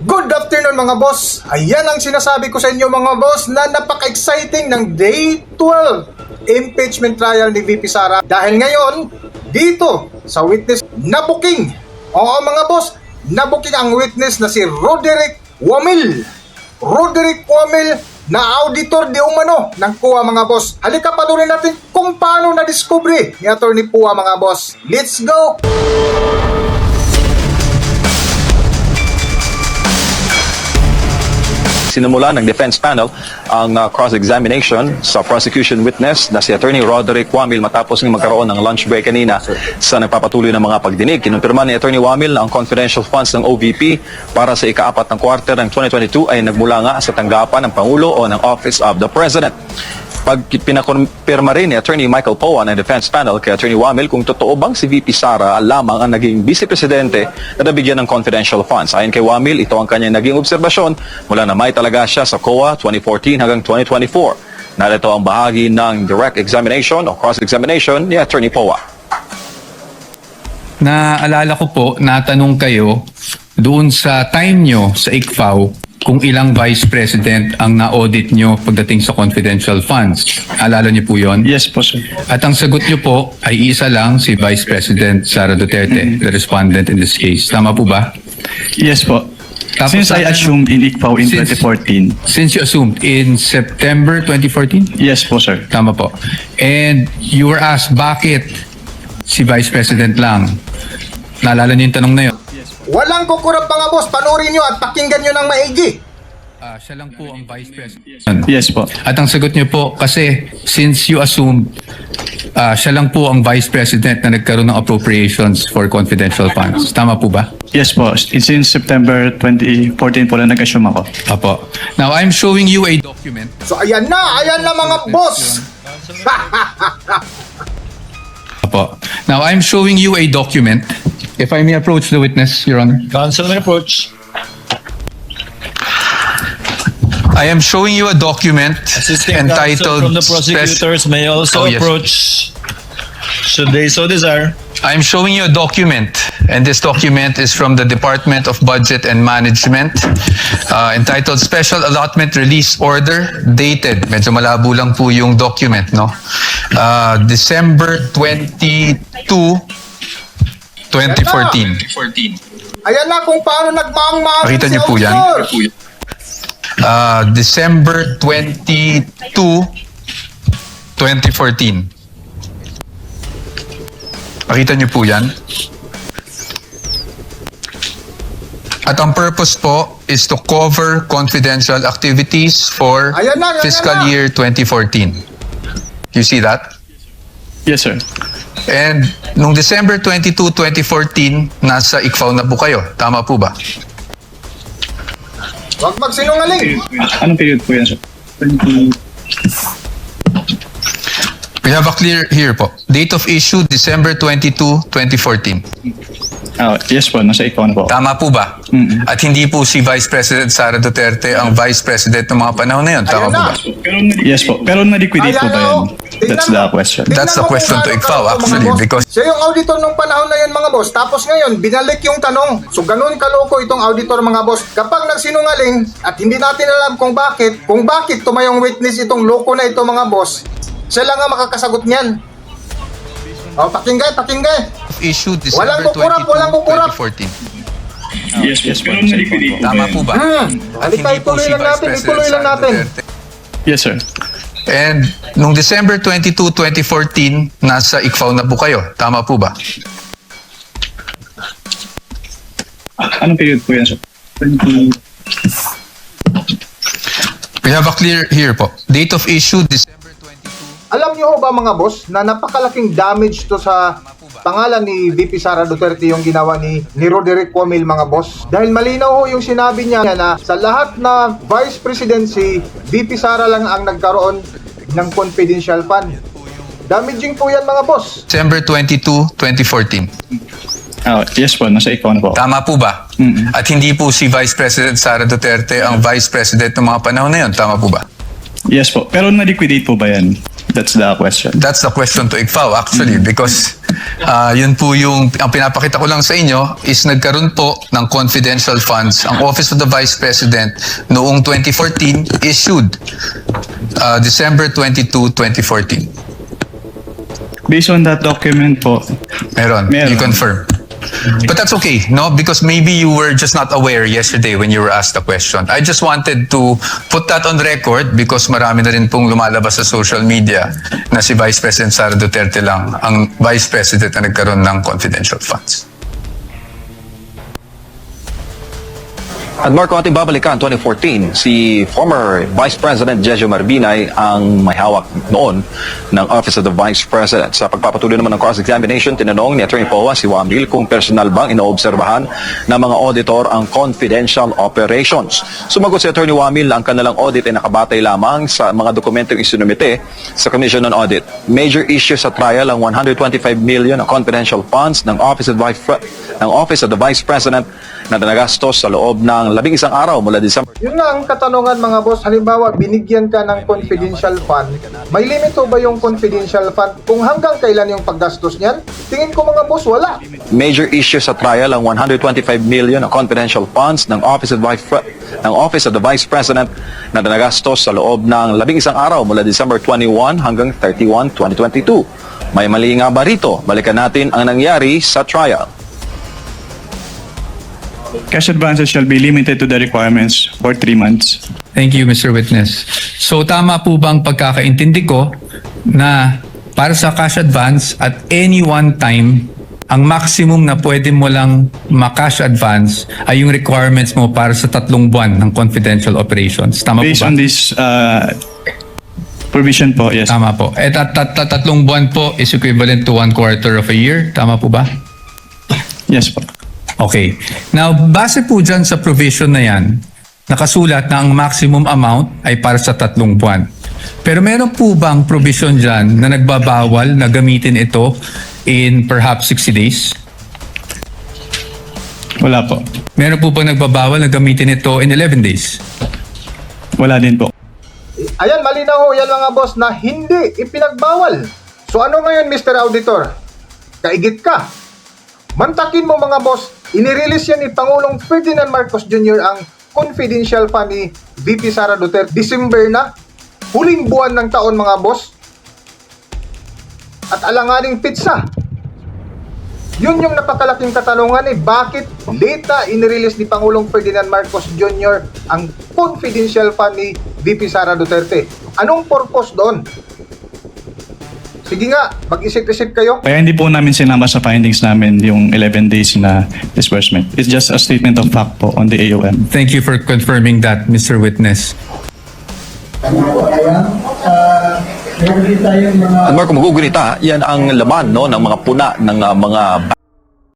Good afternoon mga boss! Ayan ang sinasabi ko sa inyo mga boss na napaka-exciting ng Day 12 impeachment trial ni VP Sara. Dahil ngayon, dito sa witness na booking. Oo mga boss, na-booking ang witness na si Roderick Wamil. Roderick Wamil na auditor di umano ng COA mga boss. Halika panurin natin kung paano na-discovery ni Atty. Pua mga boss. Let's go! Sinimula ng defense panel ang cross-examination sa prosecution witness na si Attorney Roderick Wamil matapos ng magkaroon ng lunch break kanina sa nagpapatuloy ng mga pagdinig. Kinumpirma ni Attorney Wamil na ang confidential funds ng OVP para sa ika-4 ng quarter ng 2022 ay nagmula nga sa tanggapan ng Pangulo o ng Office of the President. Pag pinakumpirma rin ni Attorney Michael Poa ng defense panel kay Attorney Wamil kung totoo bang si VP Sara lamang ang naging vice-presidente na nabigyan ng confidential funds. Ayon kay Wamil, ito ang kanyang naging obserbasyon mula na may talaga siya sa COA 2014 hanggang 2024. Narito ang bahagi ng direct examination o cross-examination ni Attorney Poa. Naalala ko po, natanong kayo doon sa time nyo sa ICFAO kung ilang vice president ang na-audit nyo pagdating sa confidential funds. Alala niyo po yon? Yes po, sir. At ang sagot nyo po ay isa lang, si Vice President Sara Duterte, the respondent in this case. Tama po ba? Yes po. Tapos Since I assumed in ICFAO in Since- 2014. Since you assumed in September 2014? Yes po, sir. Tama po. And you were asked bakit si Vice President lang? Naalala niyo yung tanong na yun? Walang kukurap mga boss, panurin nyo at pakinggan nyo ng maigi. Siya lang po ang Vice President. Yes po. At ang sagot niyo po, kasi since you assumed siya lang po ang Vice President na nagkaroon ng appropriations for confidential funds. Tama po ba? Yes po. Since September 2014 po na nag-assume ako. Apo. Now, I'm showing you a document. So ayan na mga boss. Apo. Now, I'm showing you a document. If I may approach the witness, Your Honor. Counsel may approach. I am showing you a document Assisting counsel entitled from the prosecutors may also Oh, yes. approach should they so desire. I'm showing you a document, and this document is from the Department of Budget and Management, entitled Special Allotment Release Order, dated. Medyo malabo lang po yung document, no? December 22, 2014. Ayan na kung paano nagmaang-maang Pakita niyo po yan. auditor. December 22, 2014. Pakita niyo po yan. At ang purpose po is to cover confidential activities for Ayan na, ayan fiscal na. year 2014. You see that? Yes, sir. And nung December 22, 2014, nasa ICFAO na po kayo. Tama po ba? Huwag magsinungaling. Anong period po yan, sir? We have a clear here po. Date of issue, December 22, 2014. Yes po. Nasa ICFAO na po. Tama po ba? Mm-mm. At hindi po si Vice President Sara Duterte ang Vice President ng mga panahon na yun. Tama Ayan po na. ba? Yes po. Pero na-liquidate po Ayan ba na, yan? oh. That's Tingnan the mo. question. That's the Tingnan mo question kung to paano ICFAO, ka, mga actually, boss. because- Siya yung auditor nung panahon na yun mga boss. Tapos ngayon, binalik yung tanong. So ganun kaloko itong auditor mga boss. Kapag nagsinungaling at hindi natin alam kung bakit tumayong witness itong loko na ito mga boss, siya lang ang makakasagot niyan. O, pakinggan. Issue Walang December kukurap, 22, walang kukurap. 2014. Yes po. Nasa ICFAO na po. Tama po ba? At Halika, hindi po ituloy si lang Vice natin, President ituloy lang Sara natin. Duterte. Yes, sir. And nung December 22, 2014, nasa ICFAO na po kayo. Tama po ba? Anong period po yan, sir? We have a clear here po. Date of issue, December 22. Alam niyo ho ba mga boss na napakalaking damage to sa pangalan ni VP Sara Duterte yung ginawa ni Roderick Wamil mga boss. Dahil malinaw ho yung sinabi niya na sa lahat na Vice Presidency, VP Sara lang ang nagkaroon ng confidential fund. Damaging po yan mga boss. December 22, 2014. Yes po. Nasa ICFAO na po. Tama po ba? Mm-mm. At hindi po si Vice President Sara Duterte ang Vice President ng mga panahon na yun. Tama po ba? Yes po. Pero na-liquidate po ba yan? That's the question. That's the question to ICFAO actually because yun po ang pinapakita ko lang sa inyo is nagkaroon po ng confidential funds ang Office of the Vice President noong 2014 issued December 22, 2014. Based on that document po, Meron. Meron. You confirm. But that's okay, no? Because maybe you were just not aware yesterday when you were asked the question. I just wanted to put that on record because marami na rin pong lumalabas sa social media na si Vice President Sara Duterte lang ang Vice President na nagkaroon ng confidential funds. At Marco, ating babalikan, 2014, si former Vice President Jejo Marbinay ang may hawak noon ng Office of the Vice President. Sa pagpapatuloy naman ng cross-examination, tinanong ni Atty. Poa si Wamil kung personal bang inoobserbahan ng mga auditor ang confidential operations. Sumagot si Atty. Wamil na ang kanilang audit ay nakabatay lamang sa mga dokumentong isinumite sa Commission on Audit. Major issue sa trial ang 125 million na confidential funds ng Office of the Vice President na nagastos sa loob ng 11 araw mula December. Yun nga ang katanungan mga boss, halimbawa binigyan ka ng confidential fund, may limito ba yung confidential fund kung hanggang kailan yung paggastos niyan? Tingin ko mga boss, wala. Major issue sa trial ang 125 million na confidential funds ng Office of the Vice President na nagastos sa loob ng 11 araw mula December 21 hanggang 31, 2022. May mali nga ba rito? Balikan natin ang nangyari sa trial. cash advances shall be limited to the requirements for 3 months. Thank you, Mr. Witness. So tama po bang pagkakaintindi ko na para sa cash advance at any one time, ang maximum na pwede mo lang ma-cash advance ay yung requirements mo para sa 3 buwan ng confidential operations. Tama Based po ba? on this provision po, yes. Tama po. Eh, 3 buwan po is equivalent to 1/4 of a year. Tama po ba? Yes po. Okay. Now, base po dyan sa provision na yan, nakasulat na ang maximum amount ay para sa 3 buwan. Pero meron po bang provision dyan na nagbabawal na gamitin ito in perhaps 60 days? Wala po. Meron po bang nagbabawal na gamitin ito in 11 days? Wala din po. Ayan, malinaw ho yan mga boss na hindi ipinagbawal. So ano ngayon Mr. Auditor? Kaigit ka. Mantakin mo mga boss, inirelease yan ni Pangulong Ferdinand Marcos Jr. ang confidential fund ni VP Sara Duterte. December na, huling buwan ng taon mga boss. At alanganing pizza. Yun yung napakalaking katanungan bakit late inirelease ni Pangulong Ferdinand Marcos Jr. ang confidential fund ni VP Sara Duterte? Anong purpose doon? Sige nga, mag-isip-isip kayo. Kaya hindi po namin sinama sa findings namin yung 11 days na disbursement. It's just a statement of fact po on the AOM. Thank you for confirming that, Mr. Witness. At Marco, magugunita, yan ang laman no, ng mga puna ng mga